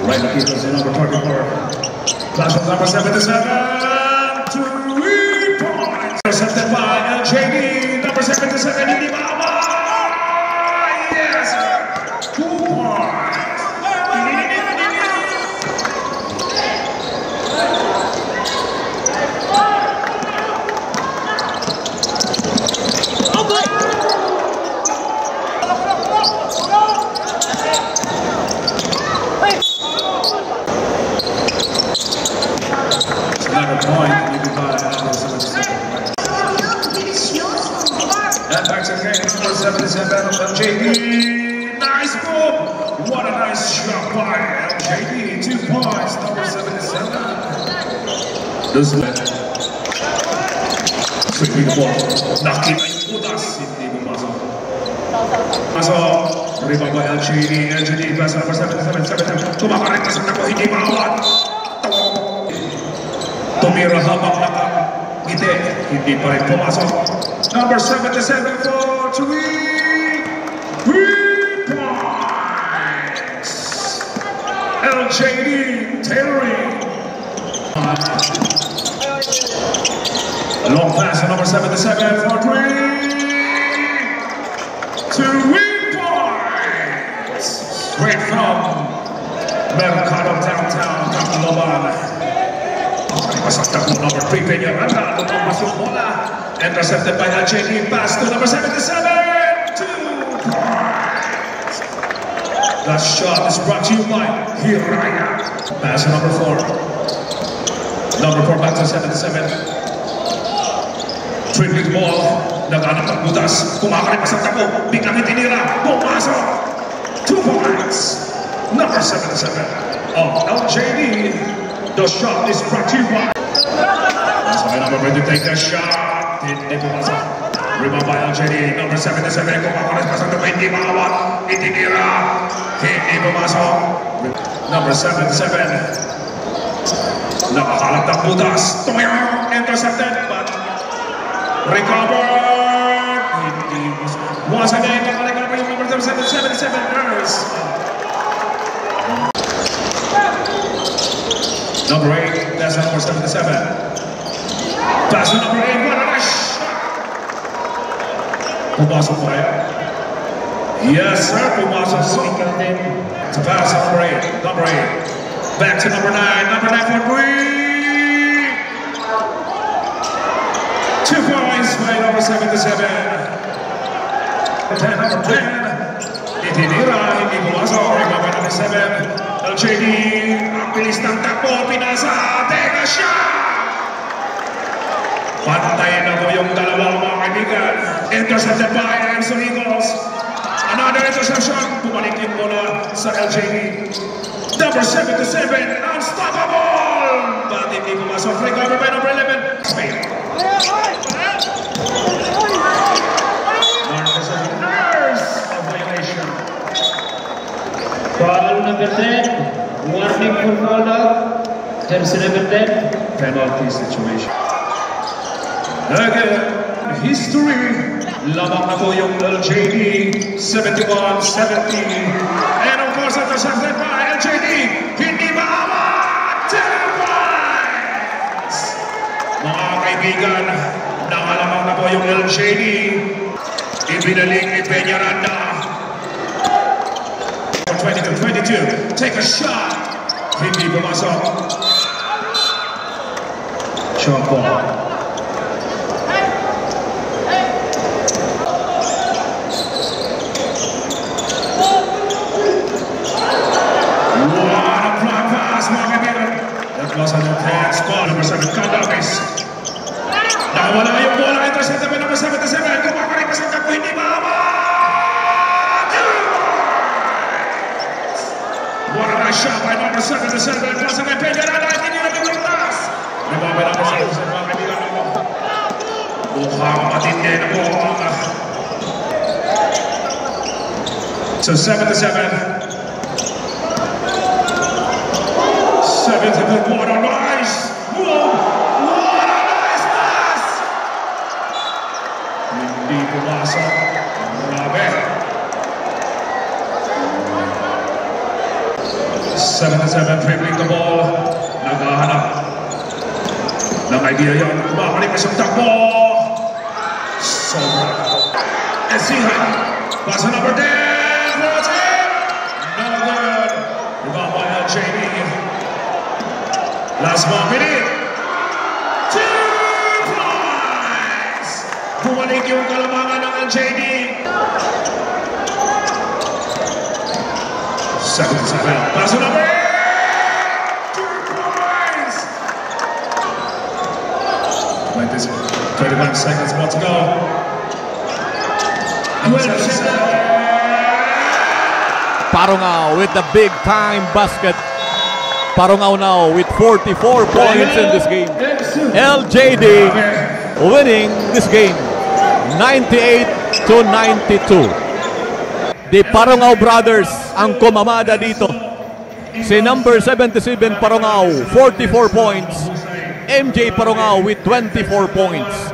Right keepers in number 24. Class of number 77. 3 points. Intercepted by LJD. Number 77. Hindi mama. Yes. 2 points. Another point given by number 77. And back again, number 77 of LJD. Nice move! What a nice shot by LJD. 2 points, number 77. This one. Sweeping the ball. Nakita yung putas. Hindi pumasok. Pasok. Rebound by LJD. LJD pass number 77. Tumakarin na sa tako. Hindi maawat. Tumira habang nakangiti. Hindi pa rin pumasok. Number 77 for 3 points. LJD tailoring. A long pass to number 77 for 3 points. Straight from Mercado downtown, Tacloban. Pasok na number 3 Peñaranda. Lumapasok bola. Intercepted by LJD. Pass to number 77. 2 points. That shot is brought to you by Hiraya. Pass to number 4. Number 4 back to 77. Dribbling ball. Naghanap ng butas. Kumakalit pa sa tapo. Biglang itinira. Pumasok. 2 points. Number 77. Oh, LJD. The shot is brought to you by. So number 20 take a shot. Hindi pumasok. Rebound by LJD. Number 77. Kumakalit pa sa tapo. Hindi maawat. Itinira. Hindi pumasok. Number 77. Nakakalat ng butas. Tuyang. Intercepted. But recovered. Hindi pumasok. Once again, nakakalit yung number 77. Number 8, that's number 77. Pass to number 8, what a nice shot! Pumasok pa yan. Yes, sir, pumasok po. To pass number 8, number 8. Back to number 9, number 9 for 3. 2 points by number 77. 10, number 10. Itinira, hindi pumasok. Rebound by number 7. LJD, ang bilis ng takbo, pinasa, take a shot! Pantayin na po yung dalawang mga kaibigan. Intercepted by Anson Eagles. Another interception, bumalik yung bola sa LJD. Number 77, unstoppable! But hindi pumasok, recover by number 11, Spain. Marcus and Nurse, a violation. Foul number 10, warning for foul out. Jersey number 10. Penalty situation. Again, history. Lamang na po yung LJD, 71-70. And of course, intercepted by LJD. Hindi maawat! 10 points! Mga kaibigan, nakalamang na po yung LJD. Ibinaling ni Peñaranda. 22, take a shot. Hindi pumasok. Shot ball. What a block pass, mga kaibigan. That was on the pass ball. Number 7, Candames. Nawala yung bola. Intercepted by number 77. Kumakalit pa sa tapo. Hindi maama. What a nice shot by number 77. Pasa kay Peñaranda. Hindi na naglalas. Rebound by number 77. Mga kaibigan mo. Mukhang matindi na po. So 77. 77. What a nice move. What a nice pass. Hindi pumasok. Grabe. 7-7 dribbling the ball. Naghahanap ng idea yun. Kumakaling pa siyang takbo. Sobra. Esihan. Pasa number 10. What's it? No good. Rebound by LJD. Last 1 minute. 2 points. Bumalik yung kalamangan ng LJD. 7-7. Pasa number 8. 2 points. 25 seconds more to go. 27. Parungao with the big time basket. Parungao now with 44 points in this game. LJD winning this game 98-92. The Parungao brothers ang kumamada dito. Si number 77 Parungao 44 points. MJ Parungao with 24 points.